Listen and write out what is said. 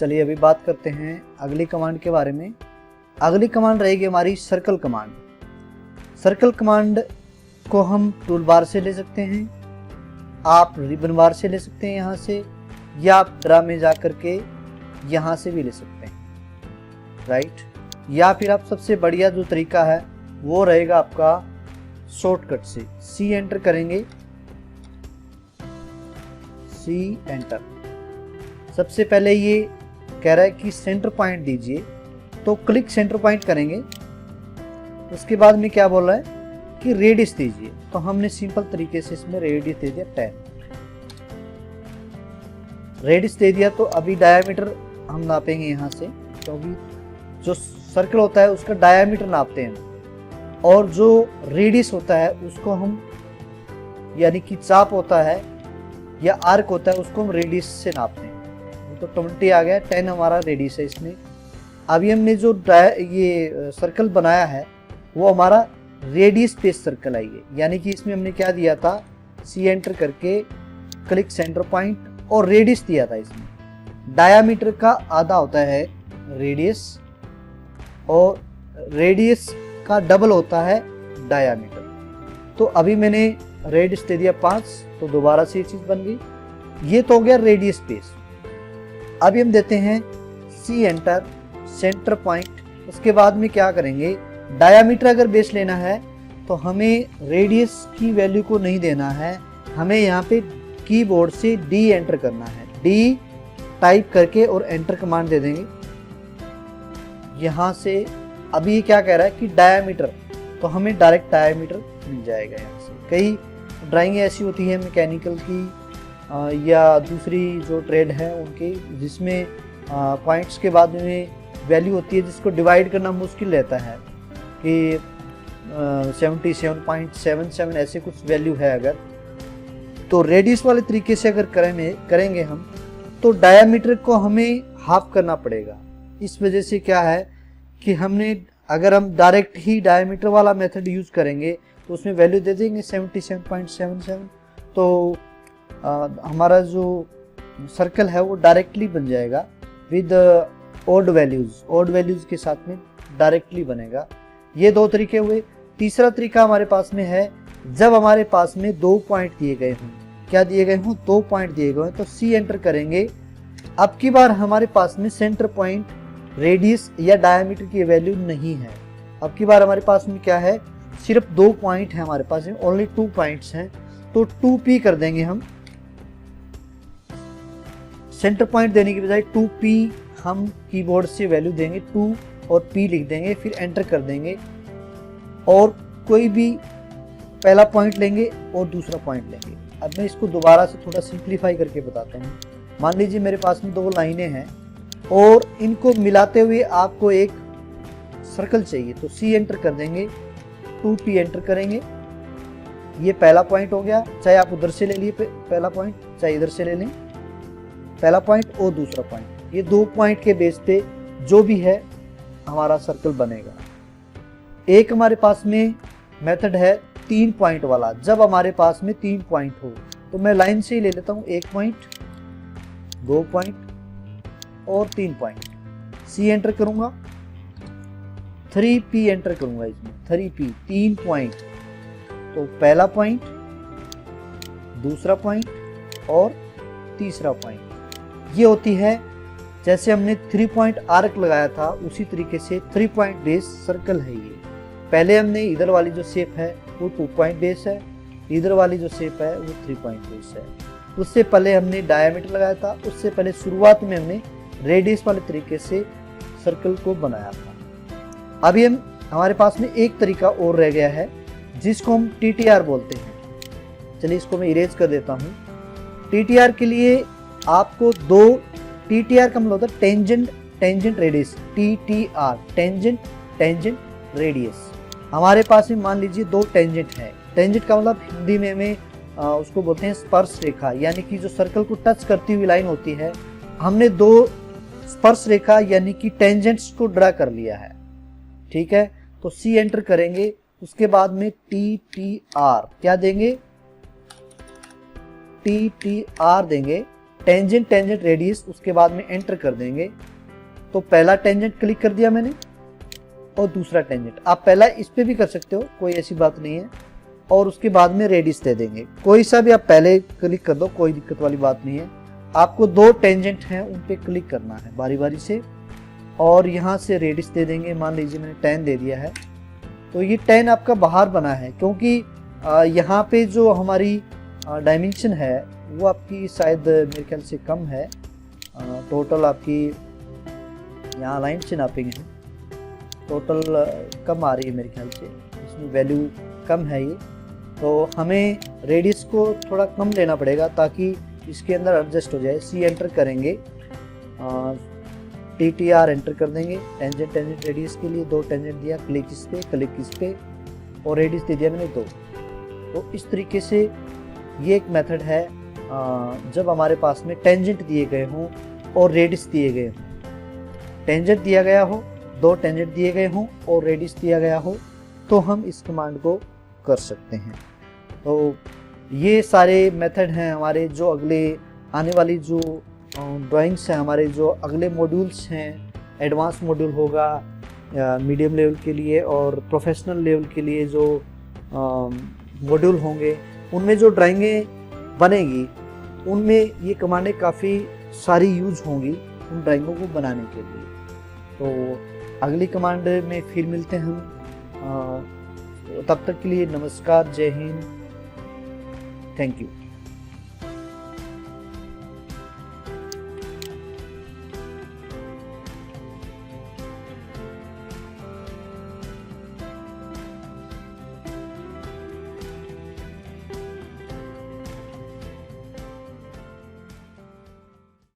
चलिए अभी बात करते हैं अगली कमांड के बारे में। अगली कमांड रहेगी हमारी सर्कल कमांड। सर्कल कमांड को हम टूल बार से ले सकते हैं, आप रिबन बार से ले सकते हैं यहाँ से, या आप ड्रा में जा करके यहाँ से भी ले सकते हैं, राइट। या फिर आप सबसे बढ़िया जो तरीका है वो रहेगा आपका शॉर्टकट से सी एंटर करेंगे, सी एंटर। सबसे पहले ये कह रहा है कि सेंटर पॉइंट दीजिए, तो क्लिक सेंटर पॉइंट करेंगे। उसके बाद में क्या बोल रहा है कि रेडियस दीजिए, तो हमने सिंपल तरीके से इसमें रेडियस दे दिया 10। रेडियस दे दिया तो अभी डायामीटर हम नापेंगे यहाँ से, तो अभी जो सर्कल होता है उसका डायामीटर नापते हैं, और जो रेडियस होता है उसको हम, यानी कि चाप होता है या आर्क होता है, उसको हम रेडियस से नापते हैं। तो 20 आ गया, 10 हमारा रेडियस है इसमें। अभी हमने जो ये सर्कल बनाया है वो हमारा रेडियस बेस्ड सर्कल है ये, यानी कि इसमें हमने क्या दिया था, सी एंटर करके क्लिक सेंटर पॉइंट और रेडियस दिया था। इसमें डायामीटर का आधा होता है रेडियस, और रेडियस का डबल होता है डायामीटर। तो अभी मैंने रेडियस दे दिया 5, तो दोबारा से ये चीज बन गई। ये तो हो गया रेडियस बेस। अभी हम देते हैं सी एंटर सेंटर पॉइंट। उसके बाद में क्या करेंगे, डायामीटर अगर बेस लेना है तो हमें रेडियस की वैल्यू को नहीं देना है, हमें यहाँ पे कीबोर्ड से डी एंटर करना है। डी टाइप करके और एंटर कमांड दे देंगे यहाँ से। अभी ये क्या कह रहा है कि डायामीटर, तो हमें डायरेक्ट डायामीटर मिल जाएगा यहाँ से। कई ड्राइंग ऐसी होती है मैकेनिकल की या दूसरी जो ट्रेड है उनकी, जिसमें पॉइंट्स के बाद में वैल्यू होती है जिसको डिवाइड करना मुश्किल रहता है कि 77.77 ऐसे कुछ वैल्यू है। अगर तो रेडियस वाले तरीके से अगर करेंगे हम, तो डायामीटर को हमें हाफ करना पड़ेगा। इस वजह से क्या है कि हमने, अगर हम डायरेक्ट ही डायामीटर वाला मेथड यूज करेंगे तो उसमें वैल्यू दे देंगे 77.77, तो हमारा जो सर्कल है वो डायरेक्टली बन जाएगा विद ऑड वैल्यूज के साथ में डायरेक्टली बनेगा। ये दो तरीके हुए। तीसरा तरीका हमारे पास में है, जब हमारे पास में 2 पॉइंट दिए गए हों, क्या दिए गए हों, 2 पॉइंट दिए गए हों, तो सी एंटर करेंगे। अब की बार हमारे पास में सेंटर पॉइंट, रेडियस या डायमीटर की वैल्यू नहीं है। अब की बार हमारे पास में क्या है, सिर्फ 2 पॉइंट है हमारे पास में, ओनली 2 पॉइंट्स हैं, तो 2p कर देंगे हम। सेंटर पॉइंट देने की बजाय 2p हम कीबोर्ड से वैल्यू देंगे, 2 और p लिख देंगे, फिर एंटर कर देंगे, और कोई भी पहला पॉइंट लेंगे और दूसरा पॉइंट लेंगे। अब मैं इसको दोबारा से थोड़ा सिंप्लीफाई करके बताता हूँ। मान लीजिए मेरे पास में 2 लाइनें हैं और इनको मिलाते हुए आपको एक सर्कल चाहिए, तो सी एंटर कर देंगे, 2p एंटर करेंगे। ये पहला पॉइंट हो गया, चाहे आप उधर से ले लिए पहला पॉइंट, चाहे इधर से ले लें पहला पॉइंट और दूसरा पॉइंट। ये 2 पॉइंट के बेस पे जो भी है हमारा सर्कल बनेगा। एक हमारे पास में मेथड है 3 पॉइंट वाला। जब हमारे पास में 3 पॉइंट हो, तो मैं लाइन से ही ले लेता हूँ, 1 पॉइंट, 2 पॉइंट और 3 पॉइंट। सी एंटर करूंगा, 3p एंटर करूंगा इसमें, 3p 3 पॉइंट, तो पहला पॉइंट, दूसरा पॉइंट और तीसरा पॉइंट। ये होती है, जैसे हमने 3 पॉइंट आर्क लगाया था उसी तरीके से 3 पॉइंट बेस सर्कल है ये। पहले हमने इधर वाली जो शेप है वो 2 पॉइंट बेस है, इधर वाली जो शेप है वो 3 पॉइंट बेस है। उससे पहले हमने डायमीटर लगाया था, उससे पहले शुरुआत में हमने रेडियस वाले तरीके से सर्कल को बनाया था। अभी हमारे पास में एक तरीका और रह गया है जिसको हम TTR बोलते हैं। चलिए इसको मैं इरेज कर देता हूँ। TTR के लिए आपको 2, TTR का मतलब होता है tangent radius, TTR tangent radius. हमारे पास में मान लीजिए 2 टेंजेंट है। टेंजेंट का मतलब हिंदी में हमें उसको बोलते हैं स्पर्श रेखा, यानी कि जो सर्कल को टच करती हुई लाइन होती है। हमने 2 स्पर्श रेखा यानी कि टेंजेंट्स को ड्रा कर लिया है, ठीक है। तो सी एंटर करेंगे, उसके बाद में TTR क्या देंगे, TTR देंगे, टेंजेंट टेंजेंट रेडियस, उसके बाद में एंटर कर देंगे। तो पहला टेंजेंट क्लिक कर दिया मैंने और दूसरा टेंजेंट। आप पहला इस पे भी कर सकते हो, कोई ऐसी बात नहीं है। और उसके बाद में रेडियस दे देंगे, कोई सा भी आप पहले क्लिक कर दो, कोई दिक्कत वाली बात नहीं है। आपको 2 टेंजेंट हैं उन पे क्लिक करना है बारी बारी से, और यहाँ से रेडियस दे देंगे। मान लीजिए मैंने 10 दे दिया है, तो ये 10 आपका बाहर बना है, क्योंकि यहाँ पे जो हमारी डायमेंशन है वो आपकी शायद मेरे ख्याल से कम है। टोटल आपकी यहाँ लाइन से नापेंगे, टोटल कम आ रही है मेरे ख्याल से, इसमें वैल्यू कम है ये। तो हमें रेडियस को थोड़ा कम लेना पड़ेगा ताकि इसके अंदर एडजस्ट हो जाए। सी एंटर करेंगे, TTR एंटर कर देंगे। टेंजेंट टेंजेंट रेडियस के लिए 2 टेंजेंट दिया, क्लिक इस पे और रेडियस दे दिया मैंने 2। तो इस तरीके से ये एक मेथड है जब हमारे पास में टेंजेंट दिए गए हों और रेडियस दिए गए हों। टेंजेंट दिया गया हो, 2 टेंजेंट दिए गए हों और रेडियस दिया गया हो, तो हम इस कमांड को कर सकते हैं। तो ये सारे मेथड हैं हमारे, जो अगले आने वाली जो ड्राइंग्स हैं, हमारे जो अगले मॉड्यूल्स हैं, एडवांस मॉड्यूल होगा मीडियम लेवल के लिए और प्रोफेशनल लेवल के लिए जो मॉड्यूल होंगे, उनमें जो ड्राइंगें बनेगी उनमें ये कमांडें काफ़ी सारी यूज होंगी उन ड्राइंगों को बनाने के लिए। तो अगली कमांड में फिर मिलते हैं हम। तब तक के लिए नमस्कार, जय हिंद, थैंक यू।